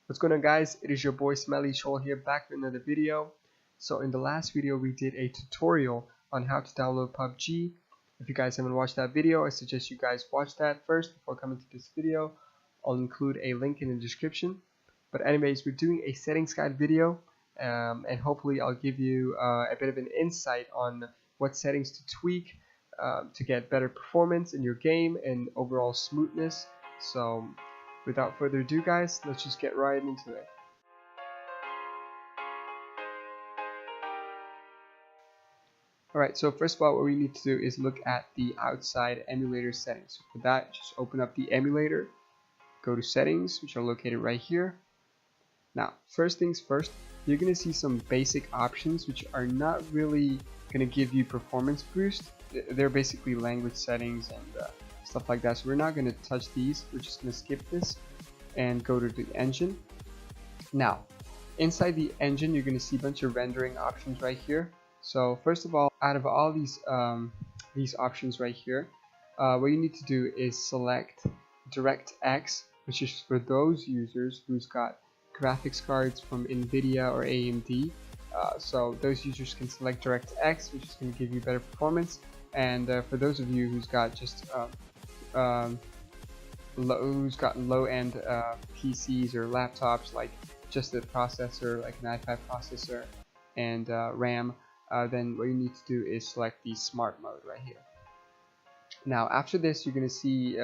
What's going on, guys? It is your boy Smelly Chol here, back with another video. So in the last video we did a tutorial on how to download PUBG. If you guys haven't watched that video, I suggest you guys watch that first before coming to this video. I'll include a link in the description. But anyways, we're doing a settings guide video, and hopefully I'll give you a bit of an insight on what settings to tweak to get better performance in your game and overall smoothness. So without further ado, guys, let's just get right into it. Alright, so first of all, what we need to do is look at the outside emulator settings. So for that, just open up the emulator, go to settings, which are located right here. Now, first things first, you're going to see some basic options which are not really going to give you performance boost. They're basically language settings and stuff like that, so we're not going to touch these. We're just going to skip this and go to the engine. Now, inside the engine, you're going to see a bunch of rendering options right here. So first of all, out of all these options right here, what you need to do is select DirectX, which is for those users who's got graphics cards from NVIDIA or AMD. So those users can select DirectX, which is going to give you better performance. And for those of you who's got just low-end PCs or laptops, like just the processor, like an i5 processor and RAM, then what you need to do is select the smart mode right here. Now after this, you're going to see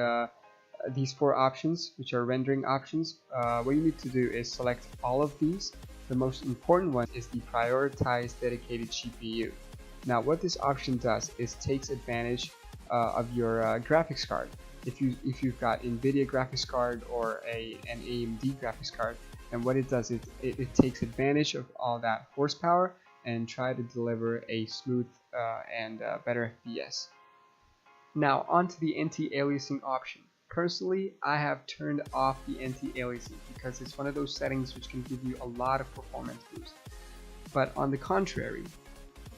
these four options, which are rendering options. What you need to do is select all of these. The most important one is the prioritize dedicated GPU. Now what this option does is takes advantage of your graphics card. If you've got NVIDIA graphics card or an AMD graphics card, and what it does is it takes advantage of all that horsepower and try to deliver a smooth and better FPS. Now onto the anti-aliasing option. Personally, I have turned off the anti-aliasing because it's one of those settings which can give you a lot of performance boost. But on the contrary,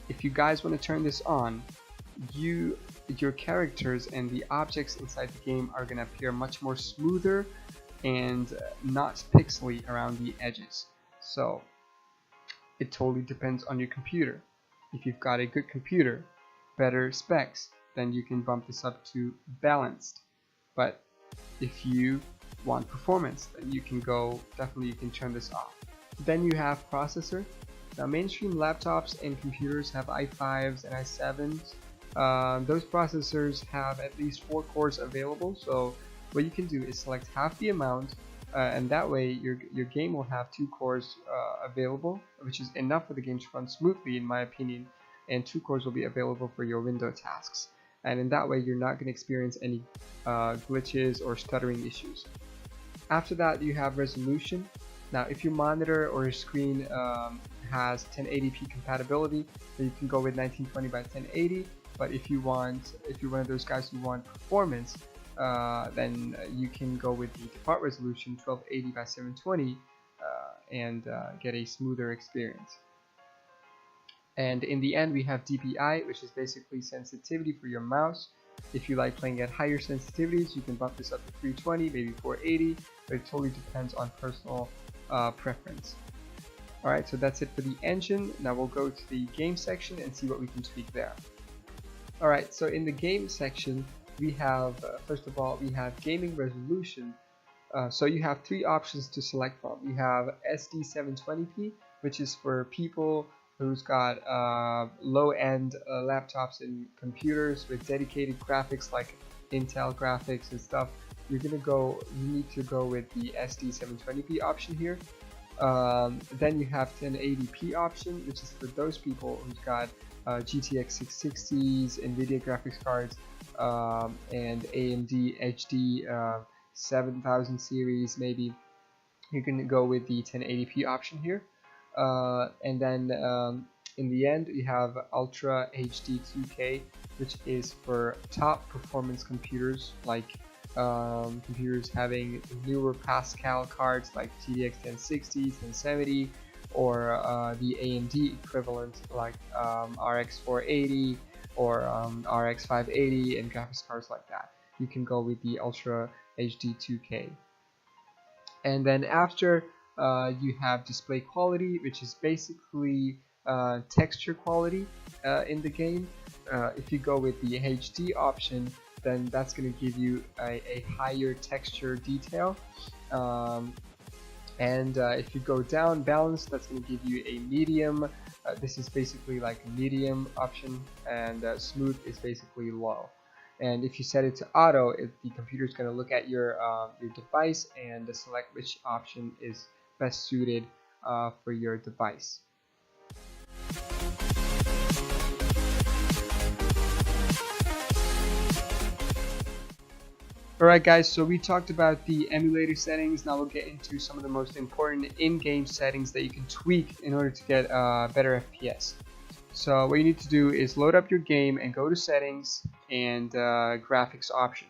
if you guys want to turn this on, your characters and the objects inside the game are going to appear much more smoother and not pixely around the edges. So it totally depends on your computer. If you've got a good computer, better specs, then you can bump this up to balanced. But if you want performance, then you can turn this off. Then you have processor. Now mainstream laptops and computers have i5s and i7s. Those processors have at least 4 cores available, so what you can do is select half the amount, and that way your game will have 2 cores available, which is enough for the game to run smoothly in my opinion, and 2 cores will be available for your window tasks. And in that way you're not going to experience any glitches or stuttering issues. After that, you have resolution. Now if your monitor or your screen has 1080p compatibility, then you can go with 1920 by 1080. But if you're one of those guys who want performance, then you can go with the default resolution 1280 by 720 and get a smoother experience. And in the end, we have DPI, which is basically sensitivity for your mouse. If you like playing at higher sensitivities, you can bump this up to 320, maybe 480, but it totally depends on personal preference. Alright, so that's it for the engine. Now we'll go to the game section and see what we can tweak there. Alright, so in the game section, we have, first of all, we have gaming resolution. So you have 3 options to select from. You have SD 720p, which is for people who's got low-end laptops and computers with dedicated graphics like Intel graphics and stuff. You need to go with the SD 720p option here. Then you have 1080p option, which is for those people who's got GTX 660s, NVIDIA graphics cards, and AMD HD 7000 series maybe. You can go with the 1080p option here. And then in the end, we have Ultra HD 2K, which is for top performance computers, like computers having newer Pascal cards like GTX 1060, 1070, or the AMD equivalent like RX 480 or RX 580 and graphics cards like that. You can go with the Ultra HD 2K. And then after You have display quality, which is basically texture quality in the game. If you go with the HD option, then that's going to give you a higher texture detail. And if you go down balance, that's going to give you a medium. This is basically like a medium option, and smooth is basically low. And if you set it to auto, the computer is going to look at your device and select which option is best suited for your device. Alright guys, so we talked about the emulator settings. Now we'll get into some of the most important in-game settings that you can tweak in order to get better FPS. So what you need to do is load up your game and go to settings and graphics option.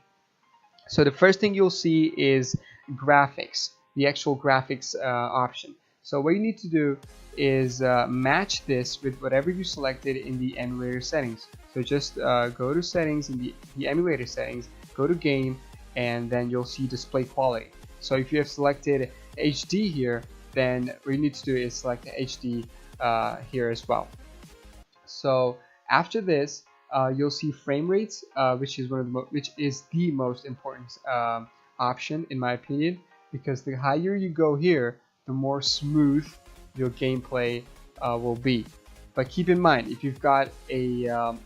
So the first thing you'll see is graphics, the actual graphics option. So what you need to do is match this with whatever you selected in the emulator settings. So just go to settings in the emulator settings, go to game, and then you'll see display quality. So if you have selected HD here, then what you need to do is select the HD here as well. So after this, you'll see frame rates, which is the most important option in my opinion, because the higher you go here, the more smooth your gameplay will be. But keep in mind, if you've got a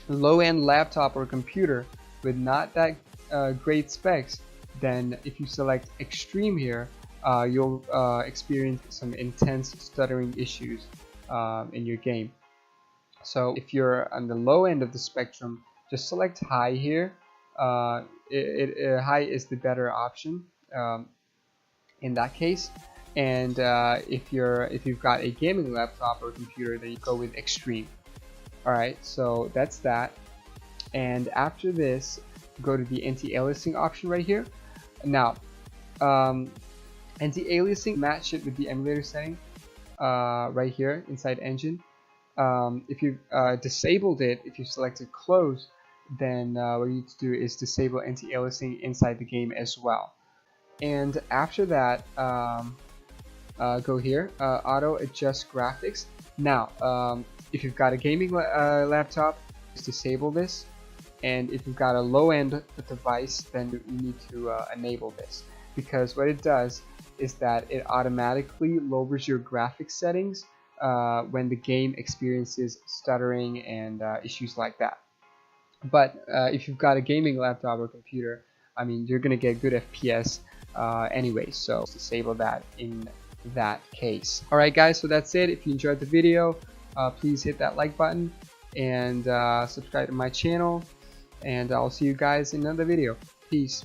low-end laptop or computer with not that great specs, then if you select extreme here, you'll experience some intense stuttering issues in your game. So if you're on the low end of the spectrum, just select high here. High is the better option in that case. And if you've got a gaming laptop or computer, then you go with extreme. Alright, so that's that. And after this, go to the anti-aliasing option right here. Now, anti-aliasing, match it with the emulator setting right here inside engine. If you've disabled it, if you selected close, then what you need to do is disable anti-aliasing inside the game as well. And after that, go here, auto adjust graphics. Now, if you've got a gaming laptop, just disable this. And if you've got a low-end device, then you need to enable this, because what it does is that it automatically lowers your graphics settings when the game experiences stuttering and issues like that. But if you've got a gaming laptop or computer, I mean, you're gonna get good FPS anyway, so disable that in that case. Alright guys, so that's it. If you enjoyed the video, please hit that like button and subscribe to my channel, and I'll see you guys in another video. Peace.